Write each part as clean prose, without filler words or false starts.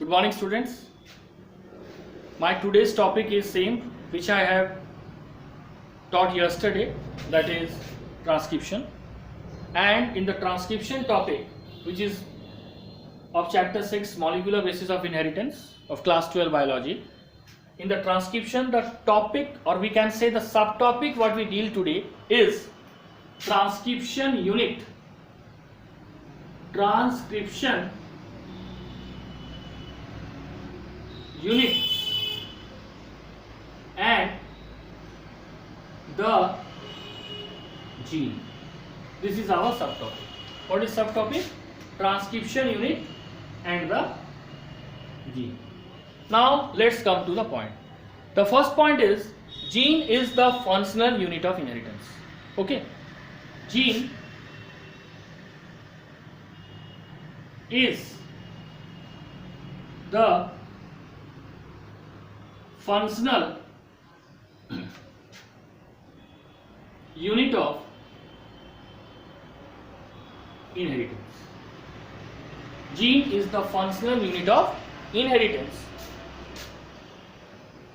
Good morning, students. My today's topic is same which I have taught yesterday, that is transcription. And in the transcription topic, which is of chapter 6 molecular basis of inheritance of class 12 biology, in the transcription the topic, or we can say the subtopic what we deal today is transcription unit. Transcription units and the gene. This is our subtopic. What is subtopic? Transcription unit and the gene. Now let's come to the point. The first point is gene is the functional unit of inheritance. Okay, gene is the functional unit of inheritance. Gene is the functional unit of inheritance,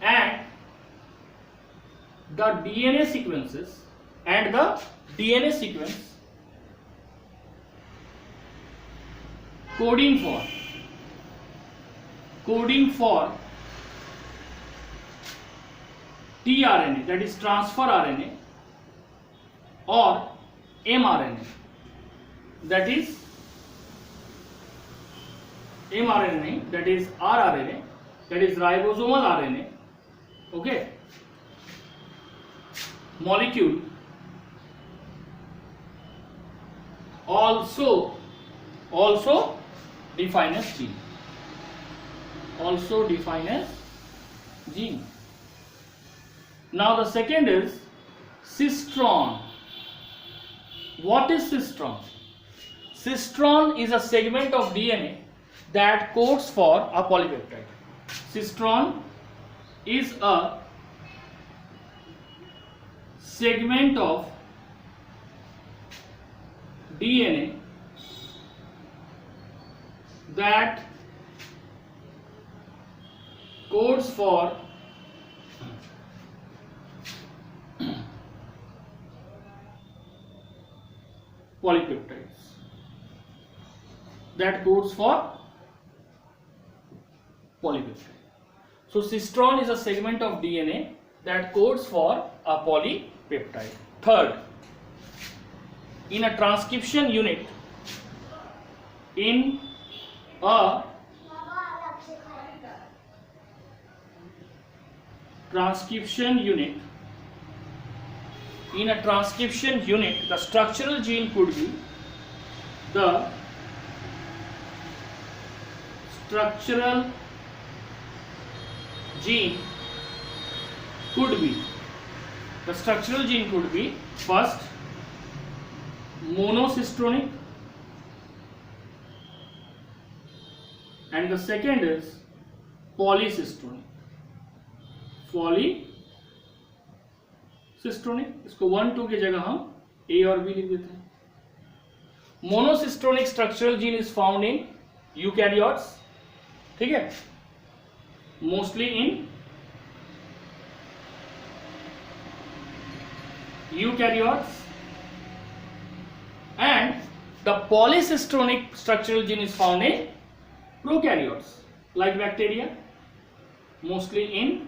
and the DNA sequences and the DNA sequence coding for tRNA, that is transfer RNA, or mRNA, that is mRNA, that is rRNA, that is ribosomal RNA, okay, molecule also defined as gene. Also defined as gene. Now the second is cistron. What is cistron? Cistron is a segment of DNA that codes for a polypeptide. Cistron is a segment of DNA that codes for polypeptides. That codes for polypeptide. So cistron is a segment of DNA that codes for a polypeptide. Third, in a transcription unit, in a transcription unit, the structural gene could be the structural gene could be first monocistronic, and the second is polycistronic. इसको 1 2 की जगह हम A और B लिख देते हैं. Monocistronic structural gene is found in eukaryotes, ठीक है, mostly in eukaryotes, and the polycistronic structural gene is found in prokaryotes like bacteria, mostly in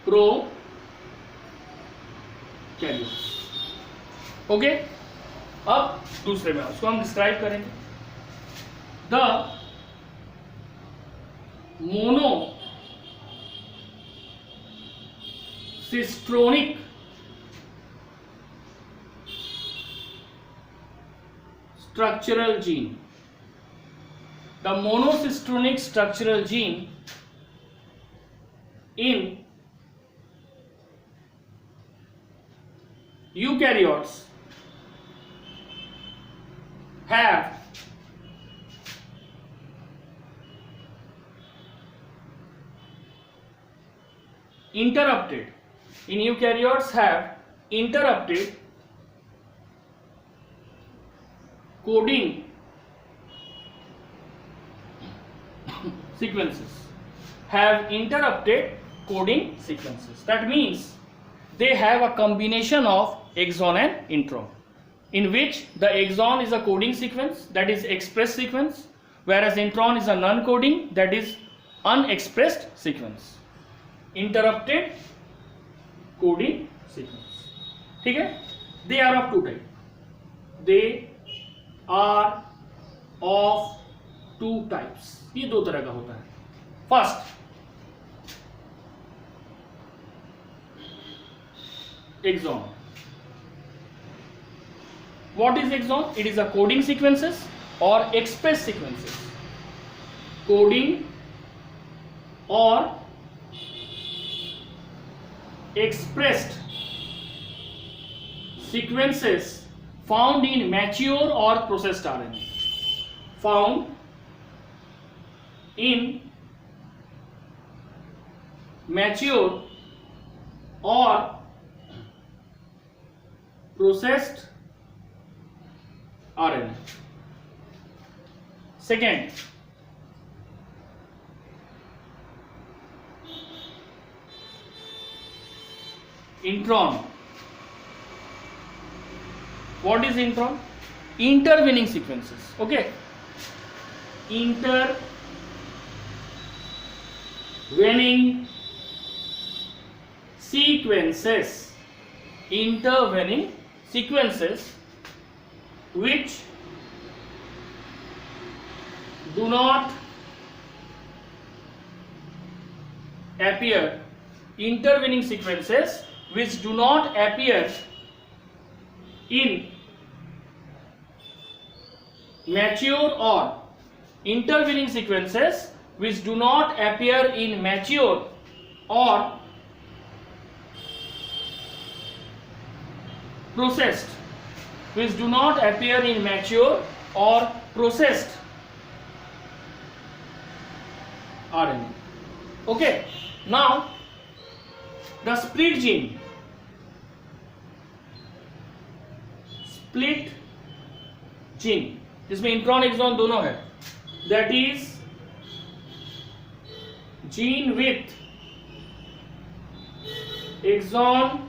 prokaryotes. Okay, अब दूसरे में उसको हम डिस्क्राइब करेंगे. The monocistronic structural gene. The monocistronic structural gene in eukaryotes have interrupted coding sequences have interrupted coding sequences. That means they have a combination of exon and intron, in which the exon is a coding sequence, that is expressed sequence, whereas intron is a non-coding, that is unexpressed sequence. Interrupted coding sequence. ठीक है? They are of two types. They are of two types. ये दो तरह का होता है. First, exon. What is exon? It is a coding sequences or express sequences. Coding or expressed sequences found in mature or processed RNA. Found in mature or processed RNA. Second, intron. What is intron? Intervening sequences. Okay, intervening sequences. Intervening sequences which do not appear. Intervening sequences which do not appear in mature or intervening sequences which do not appear in mature or processed, which do not appear in mature or processed RNA. Okay, now the split gene. Split gene जिसमें intron axon दोनों है, that is gene with exon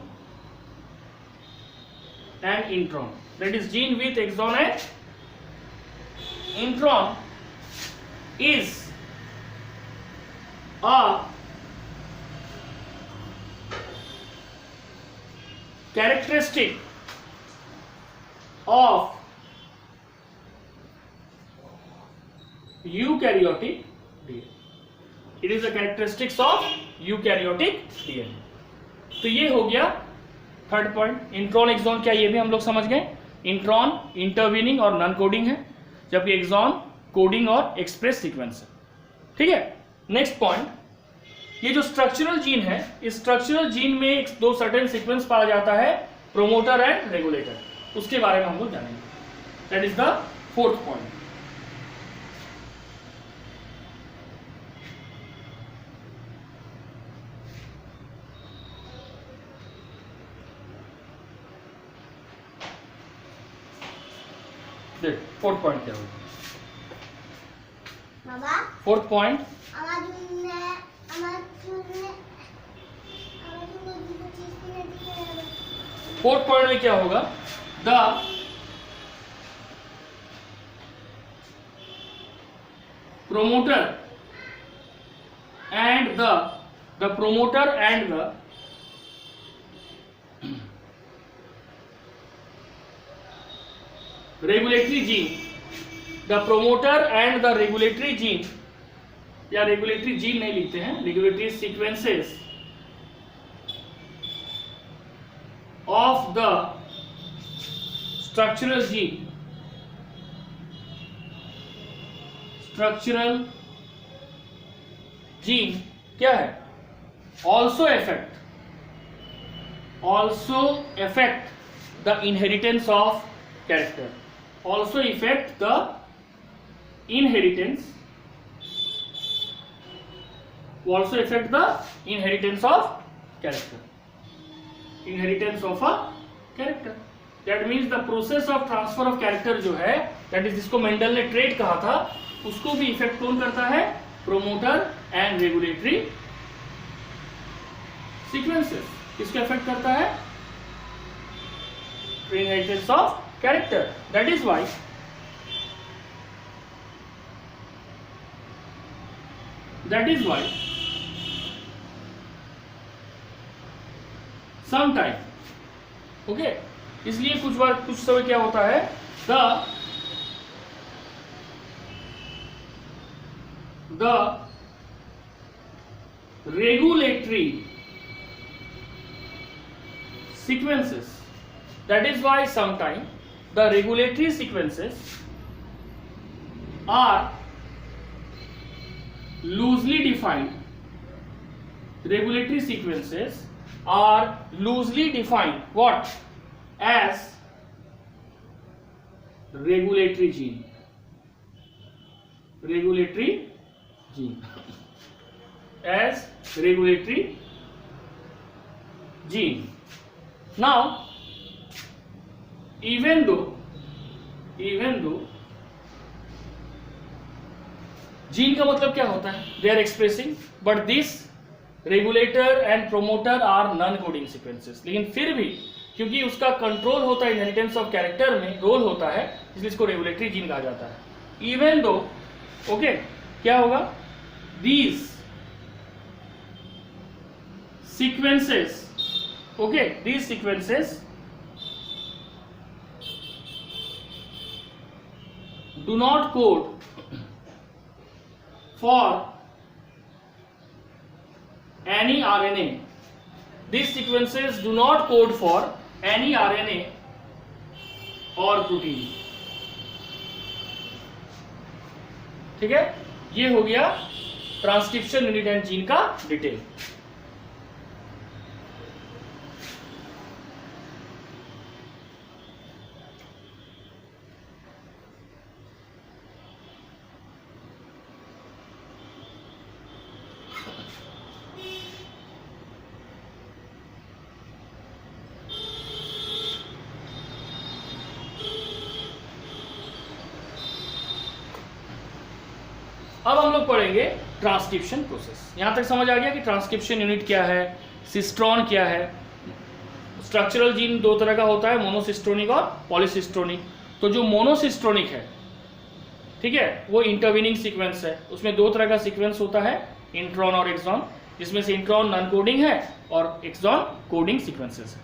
and intron. That is gene with exon and intron is a characteristic of eukaryotic DNA. It is a characteristics of eukaryotic DNA. तो ये हो गया third point. Intron axon क्या, ये भी हम लोग समझ गए. इंट्रॉन इंटरवीनिंग और नॉन कोडिंग है, जबकि एक्सॉन कोडिंग और एक्सप्रेस सीक्वेंस है. ठीक है. नेक्स्ट पॉइंट, ये जो स्ट्रक्चरल जीन है, इस स्ट्रक्चरल जीन में दो सर्टेन सीक्वेंस पाया जाता है, प्रोमोटर एंड रेगुलेटर. उसके बारे में हम लोग जानेंगे. That is the fourth point. देख फोर्थ पॉइंट क्या होगा. फोर्थ पॉइंट, फोर्थ पॉइंट में क्या होगा, the promoter and the promoter and the regulatory gene, the promoter and the regulatory gene, या regulatory gene नहीं लिखते हैं, regulatory sequences of the structural gene, structural gene क्या है, also affect the inheritance of character, also affect the inheritance, also affect the inheritance of character, inheritance of a character. That means the process of transfer of character जो है, that is जिसको Mendel ने trait कहा था, उसको भी effect कौन करता है, प्रोमोटर एंड रेगुलेटरी सीक्वेंसेस। किसको अफेक्ट करता है? Inheritance of character. That is why some time, okay, इसलिए कुछ समय क्या होता है, the regulatory sequences, that is why sometimes the regulatory sequences are loosely defined. Regulatory sequences are loosely defined what? As regulatory gene. Regulatory gene. As regulatory gene. Now, even though gene का मतलब क्या होता है? They are expressing, but this regulator and promoter are non-coding sequences. लेकिन फिर भी क्योंकि उसका कंट्रोल होता है इनहेरिटेंस ऑफ कैरेक्टर में, रोल होता है, इसलिए इसको रेगुलेटरी जीन कहा जाता है। इवन दो, ओके, क्या होगा? These sequences, okay, these sequences do not code for any RNA. These sequences do not code for any RNA or protein. ठीक है, ये हो गया ट्रांसक्रिप्शन यूनिट एंड जीन का डिटेल। अब हम लोग पढ़ेंगे ट्रांसक्रिप्शन प्रोसेस। यहां तक समझ आ गया कि ट्रांसक्रिप्शन यूनिट क्या है, सिस्ट्रॉन क्या है। स्ट्रक्चरल जीन दो तरह का होता है, मोनोसिस्ट्रोनिक और पॉलीसिस्ट्रोनिक। तो जो मोनोसिस्ट्रोनिक है, ठीक है, वो इंटरवीनिंग सीक्वेंस है। उसमें दो तरह का सीक्वेंस होता है, इंट्रॉन और एक्सॉन, जिसमें से इंट्रॉन नॉन कोडिंग है और एक्सॉन कोडिंग सीक्वेंसेस है।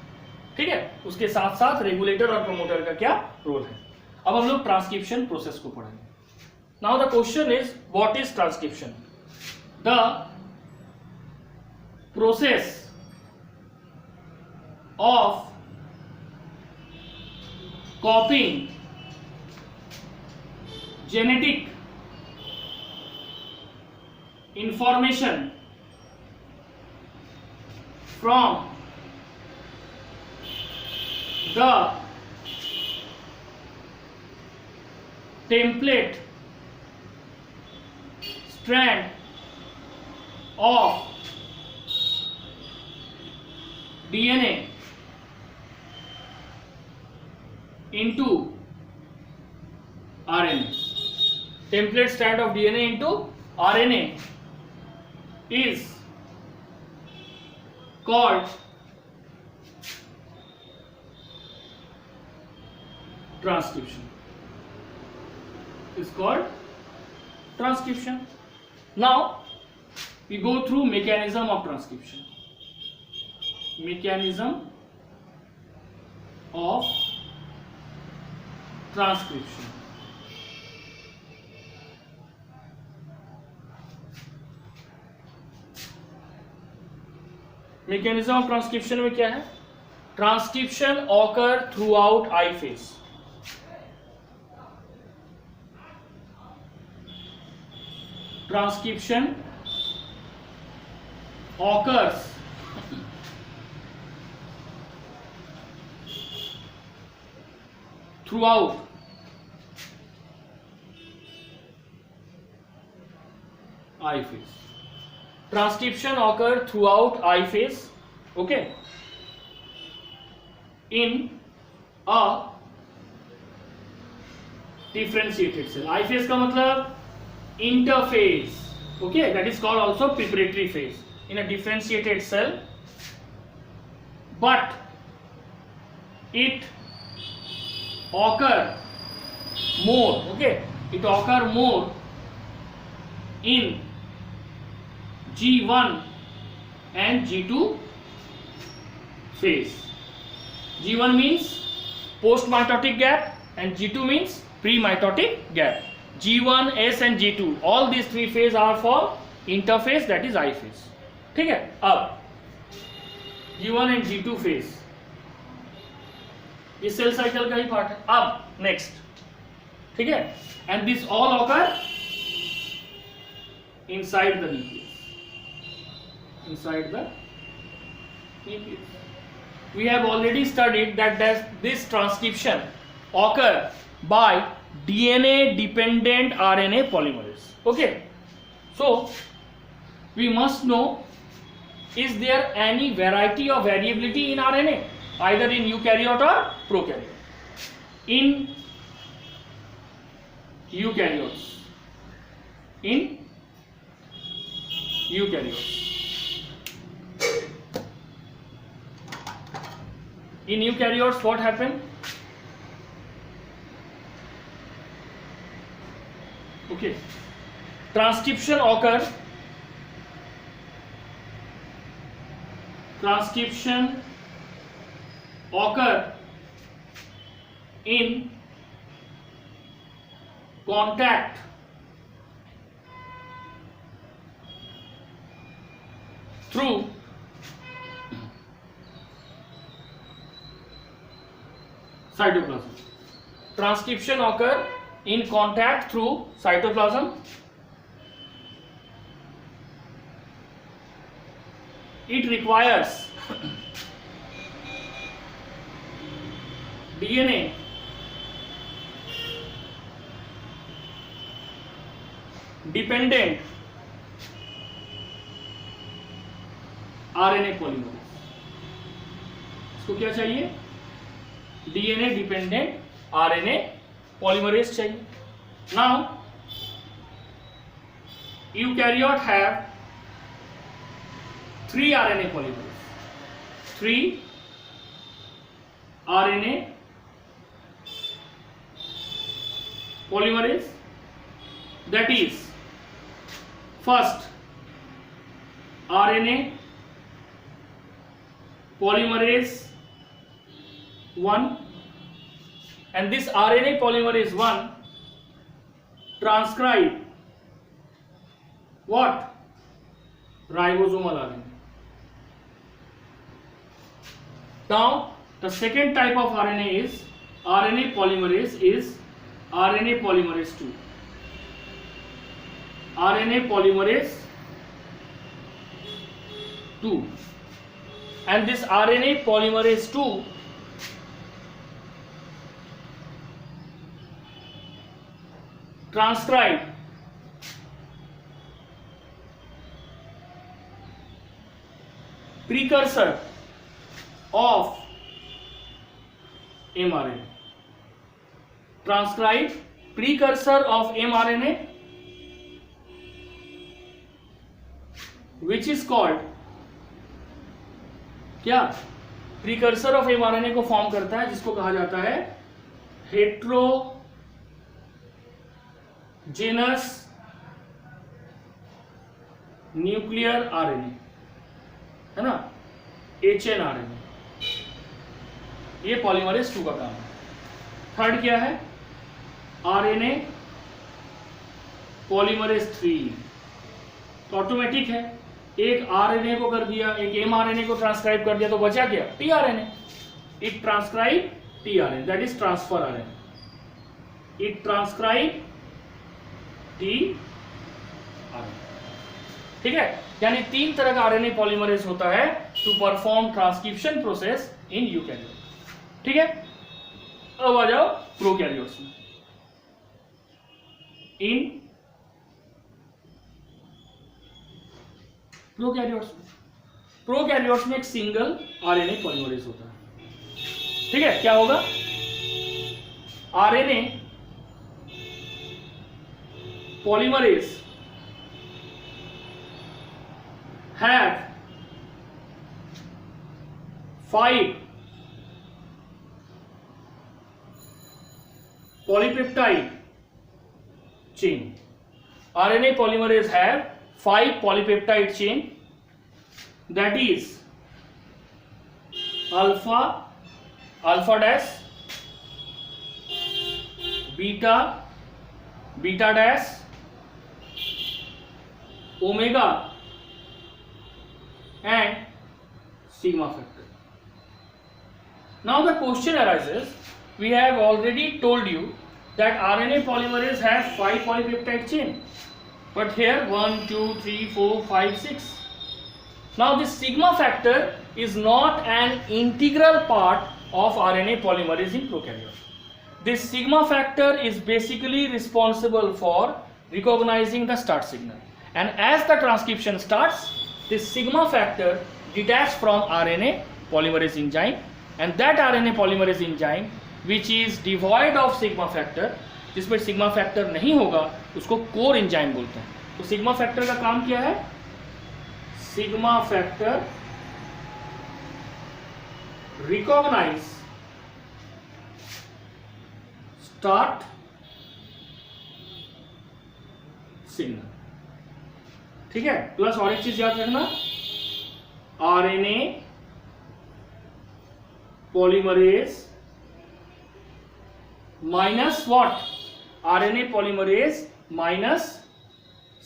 ठीक है, उसके साथ साथ रेगुलेटर और प्रोमोटर का क्या रोल है। अब हम लोग ट्रांसक्रिप्शन प्रोसेस को पढ़ेंगे। Now the question is, what is transcription? The process of copying genetic information from the template strand of DNA into RNA. Template strand of DNA into RNA is called transcription. Is called transcription. Now we go through mechanism of transcription. Mechanism of transcription. Mechanism of transcription में क्या है? Transcription occur throughout I phase. Transcription occurs throughout I phase. Transcription occur throughout I phase, okay, in a differentiated cell. I phase का मतलब interface, Okay, that is called also preparatory phase in a differentiated cell, but it occur more, okay, it occur more in G1 and G2 phase. G1 means post mitotic gap and G2 means pre mitotic gap. G1, S and G2, all these three phases are for interphase, that is I phase. ठीक है, अब G1 and G2 phase ये cell cycle का ही part है. अब next, ठीक है, and this all occur inside the nucleus, inside the nucleus. We have already studied that this transcription occur by DNA dependent RNA polymerase. Okay, so we must know, is there any variety of variability in RNA, either in eukaryote or prokaryote? In eukaryotes, in eukaryotes, in eukaryotes what happened? Okay, transcription occur in contact through cytoplasm. Transcription occur in contact through cytoplasm. It requires DNA dependent RNA polymerase. इसको क्या चाहिए? DNA dependent RNA polymerase चाहिए. Now eukaryote have 3 RNA polymerase, 3 RNA polymerase, that is first RNA polymerase 1, and this RNA polymerase 1 transcribe what? Ribosomal RNA. Now the second type of RNA is RNA polymerase 2. RNA polymerase 2, and this RNA polymerase 2 transcribe precursor of mRNA, transcribe precursor of mRNA, which is called क्या? Precursor of mRNA को form करता है जिसको कहा जाता है heterogeneous nuclear RNA, है ना, HNRNA. ये पॉलीमरेज 2 का काम है. थर्ड क्या है? RNA polymerase 3. तो ऑटोमेटिक है, एक RNA को कर दिया, एक mRNA को ट्रांसक्राइब कर दिया, तो बचा क्या? tRNA. It transcribe tRNA, that is transfer RNA. It transcribe tRNA. ठीक है, यानी 3 तरह का RNA पॉलीमरेज होता है to perform transcription process in eukaryote. ठीक है, अब आ जाओ प्रोकैरियोट्स में. इन प्रोकैरियोट्स में एक सिंगल RNA पॉलीमरेज होता है. ठीक है, क्या होगा? RNA polymerase have 5 polypeptide chain. RNA polymerase have 5 polypeptide chain, that is alpha, alpha dash, beta, beta dash, omega and sigma factor. Now the question arises, we have already told you that RNA polymerase has 5 polypeptide chain, but here 1, 2, 3, 4, 5, 6. Now this sigma factor is not an integral part of RNA polymerase in prokaryote. This sigma factor is basically responsible for recognizing the start signal, and as the transcription starts, this sigma factor detached from RNA polymerase enzyme, and that RNA polymerase enzyme which is devoid of sigma factor, जिसमें sigma factor नहीं होगा, उसको core enzyme बोलते हैं. तो sigma factor का काम क्या है? Sigma factor recognise start signal. ठीक है, प्लस और एक चीज याद रखना, RNA polymerase minus what? RNA polymerase minus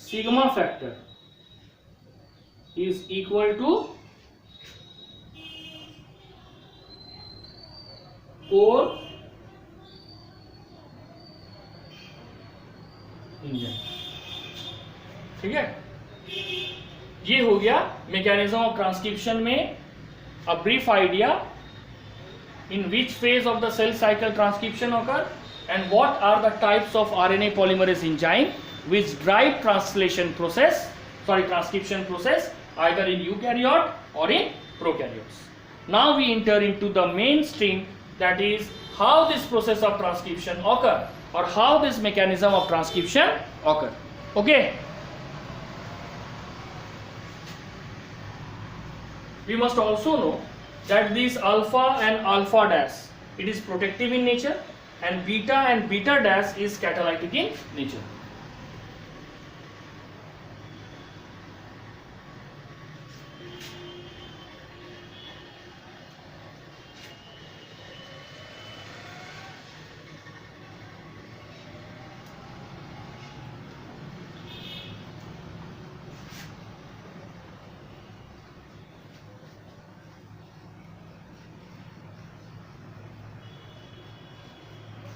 sigma factor is equal to core enzyme. ठीक है, ये हो गया मैकेनिज्म ऑफ ट्रांसक्रिप्शन में a brief idea in which phase of the cell cycle transcription occur and what are the types of RNA polymerase enzyme which drive transcription process either in eukaryote or in prokaryotes. Now we enter into the mainstream, that is how this process of transcription occur or how this mechanism of transcription occur. Okay, we must also know that this alpha and alpha dash, it is protective in nature, and beta dash is catalytic in nature.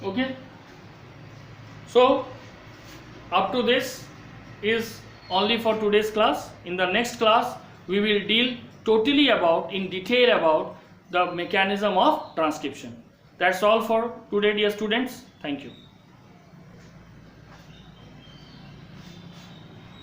Okay, so up to this is only for today's class. In the next class we will deal totally about, in detail about the mechanism of transcription. That's all for today, dear students. Thank you.